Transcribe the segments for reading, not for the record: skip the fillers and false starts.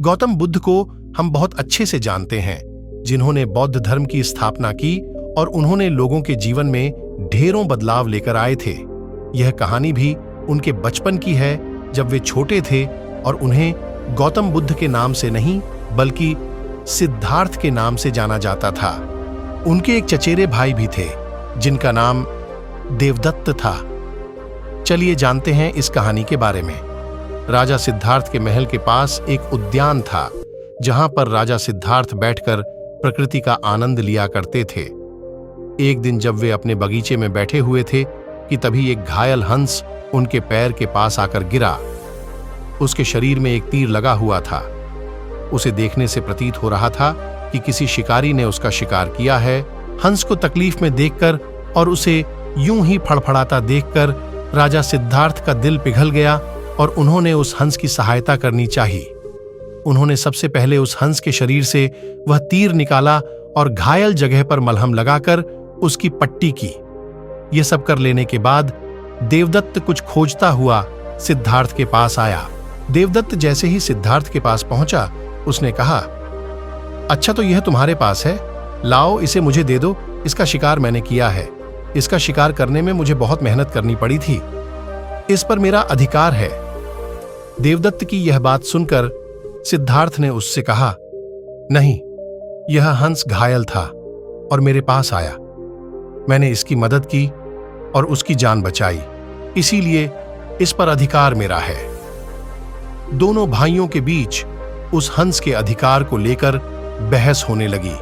गौतम बुद्ध को हम बहुत अच्छे से जानते हैं, जिन्होंने बौद्ध धर्म की स्थापना की और उन्होंने लोगों के जीवन में ढेरों बदलाव लेकर आए थे। यह कहानी भी उनके बचपन की है, जब वे छोटे थे और उन्हें गौतम बुद्ध के नाम से नहीं बल्कि सिद्धार्थ के नाम से जाना जाता था। उनके एक चचेरे भाई भी थे जिनका नाम देवदत्त था। चलिए जानते हैं इस कहानी के बारे में। राजा सिद्धार्थ के महल के पास एक उद्यान था, जहां पर राजा सिद्धार्थ बैठकर प्रकृति का आनंद लिया करते थे। एक दिन जब वे अपने बगीचे में बैठे हुए थे कि तभी एक घायल हंस उनके पैर के पास आकर गिरा। उसके शरीर में एक तीर लगा हुआ था। उसे देखने से प्रतीत हो रहा था कि किसी शिकारी ने उसका शिकार किया है। हंस को तकलीफ में देखकर और उसे यूं ही फड़फड़ाता देखकर राजा सिद्धार्थ का दिल पिघल गया और उन्होंने उस हंस की सहायता करनी चाहिए। उन्होंने सबसे पहले उस हंस के शरीर से वह तीर निकाला और घायल जगह पर मलहम लगाकर उसकी पट्टी की। यह सब कर लेने के बाद देवदत्त कुछ खोजता हुआ सिद्धार्थ के पास आया। देवदत्त जैसे ही सिद्धार्थ के पास पहुंचा, उसने कहा, अच्छा तो यह तुम्हारे पास है, लाओ इसे मुझे दे दो। इसका शिकार मैंने किया है। इसका शिकार करने में मुझे बहुत मेहनत करनी पड़ी थी। इस पर मेरा अधिकार है। देवदत्त की यह बात सुनकर सिद्धार्थ ने उससे कहा, नहीं, यह हंस घायल था और मेरे पास आया। मैंने इसकी मदद की और उसकी जान बचाई, इसीलिए इस पर अधिकार मेरा है। दोनों भाइयों के बीच उस हंस के अधिकार को लेकर बहस होने लगी।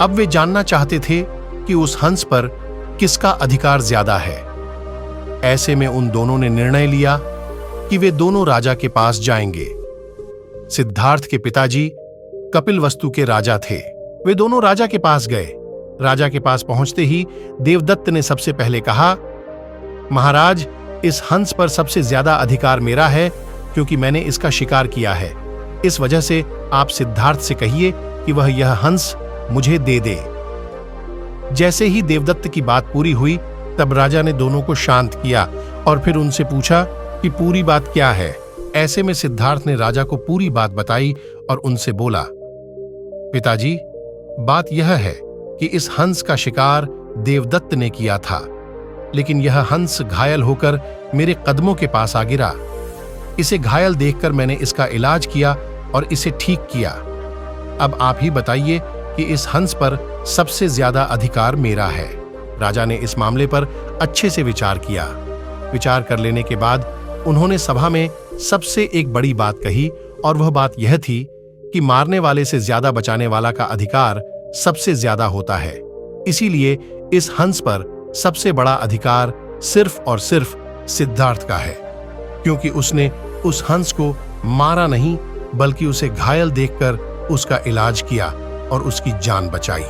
अब वे जानना चाहते थे कि उस हंस पर किसका अधिकार ज्यादा है। ऐसे में उन दोनों ने निर्णय लिया कि वे दोनों राजा के पास जाएंगे। सिद्धार्थ के पिताजी कपिलवस्तु के राजा थे। वे दोनों राजा के पास गए। राजा के पास पहुंचते ही देवदत्त ने सबसे पहले कहा, महाराज, इस हंस पर सबसे ज्यादा अधिकार मेरा है, क्योंकि मैंने इसका शिकार किया है। इस वजह से आप सिद्धार्थ से कहिए कि वह यह हंस मुझे दे दे। जैसे ही देवदत्त की बात पूरी हुई, तब राजा ने दोनों को शांत किया और फिर उनसे पूछा कि पूरी बात क्या है। ऐसे में सिद्धार्थ ने राजा को पूरी बात बताई और उनसे बोला, पिताजी, बात यह है कि इस हंस का शिकार देवदत्त ने किया था, लेकिन यह हंस घायल होकर मेरे कदमों के पास आ गिरा। इसे घायल देखकर मैंने इसका इलाज किया और इसे ठीक किया। अब आप ही बताइए कि इस हंस पर सबसे ज्यादा अधिकार मेरा है। राजा ने इस मामले पर अच्छे से विचार किया। विचार कर लेने के बाद उन्होंने सभा में सबसे एक बड़ी बात कही, और वह बात यह थी कि मारने वाले से ज्यादा बचाने वाला का अधिकार सबसे ज्यादा होता है। इसीलिए इस हंस पर सबसे बड़ा अधिकार सिर्फ और सिर्फ सिद्धार्थ का है, क्योंकि उसने उस हंस को मारा नहीं बल्कि उसे घायल देखकर उसका इलाज किया और उसकी जान बचाई।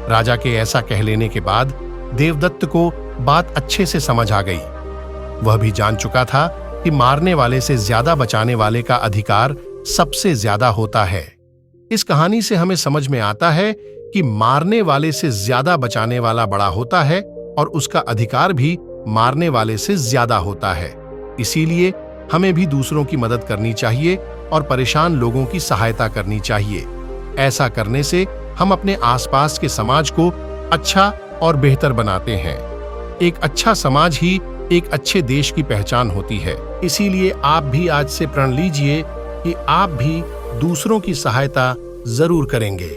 राजा के ऐसा कह लेने के बाद देवदत्त को बात अच्छे से समझ आ गई। वह भी जान चुका था कि मारने वाले से ज्यादा बचाने वाले का अधिकार सबसे ज्यादा होता है। इस कहानी से हमें समझ में आता है कि मारने वाले से ज्यादा बचाने वाला बड़ा होता है और उसका अधिकार भी मारने वाले से ज्यादा होता है। इसीलिए हमें भी दूसरों की मदद करनी चाहिए और परेशान लोगों की सहायता करनी चाहिए। ऐसा करने से हम अपने आसपास के समाज को अच्छा और बेहतर बनाते हैं। एक अच्छा समाज ही एक अच्छे देश की पहचान होती है। इसीलिए आप भी आज से प्रण लीजिए कि आप भी दूसरों की सहायता जरूर करेंगे।